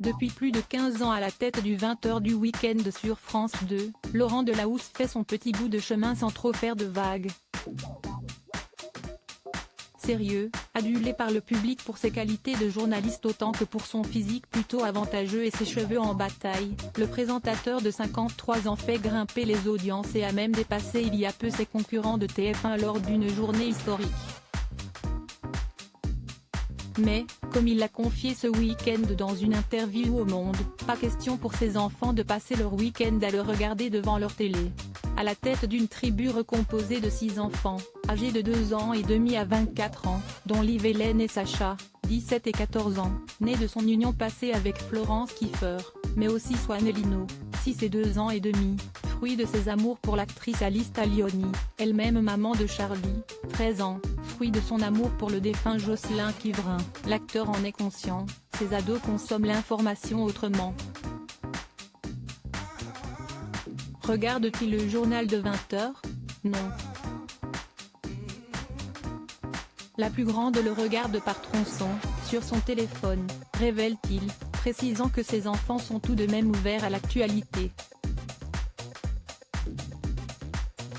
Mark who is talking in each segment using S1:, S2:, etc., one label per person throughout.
S1: Depuis plus de 15 ans à la tête du 20h du week-end sur France 2, Laurent Delahousse fait son petit bout de chemin sans trop faire de vagues. Sérieux, adulé par le public pour ses qualités de journaliste autant que pour son physique plutôt avantageux et ses cheveux en bataille, le présentateur de 53 ans fait grimper les audiences et a même dépassé il y a peu ses concurrents de TF1 lors d'une journée historique. Mais, comme il l'a confié ce week-end dans une interview au Monde, pas question pour ses enfants de passer leur week-end à le regarder devant leur télé. À la tête d'une tribu recomposée de 6 enfants, âgés de 2 ans et demi à 24 ans, dont Liv Hélène et Sacha, 17 et 14 ans, nés de son union passée avec Florence Kieffer, mais aussi Swan Elino, 6 et 2 ans et demi, fruit de ses amours pour l'actrice Alice Taglioni, elle-même maman de Charlie, 13 ans, fruit de son amour pour le défunt Jocelyn Quivrin, l'acteur en est conscient, ces ados consomment l'information autrement. Regarde-t-il le journal de 20h? Non. La plus grande le regarde par tronçon, sur son téléphone, révèle-t-il, précisant que ses enfants sont tout de même ouverts à l'actualité.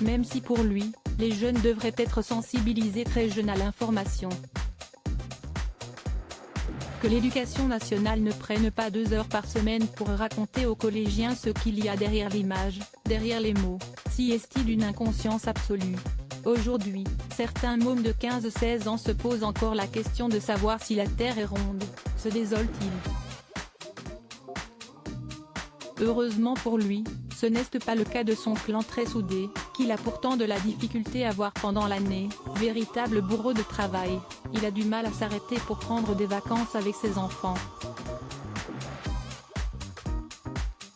S1: Même si pour lui, les jeunes devraient être sensibilisés très jeunes à l'information. Que l'éducation nationale ne prenne pas 2 heures par semaine pour raconter aux collégiens ce qu'il y a derrière l'image, derrière les mots, si est-il d'une inconscience absolue. Aujourd'hui, certains mômes de 15-16 ans se posent encore la question de savoir si la Terre est ronde, se désolent-ils. Heureusement pour lui, ce n'est pas le cas de son clan très soudé, qu'il a pourtant de la difficulté à voir pendant l'année, véritable bourreau de travail, il a du mal à s'arrêter pour prendre des vacances avec ses enfants.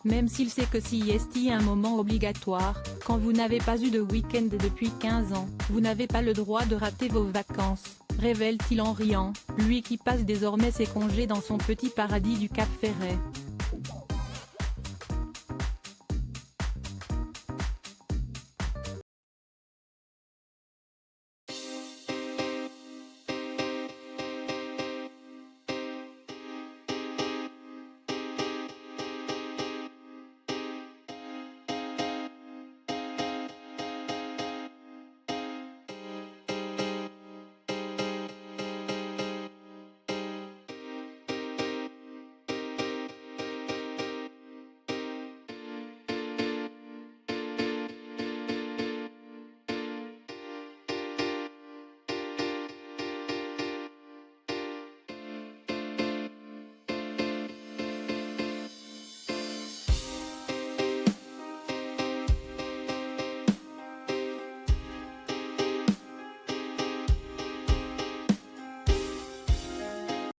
S1: Même s'il sait que si est un moment obligatoire, quand vous n'avez pas eu de week-end depuis 15 ans, vous n'avez pas le droit de rater vos vacances, révèle-t-il en riant, lui qui passe désormais ses congés dans son petit paradis du Cap Ferret.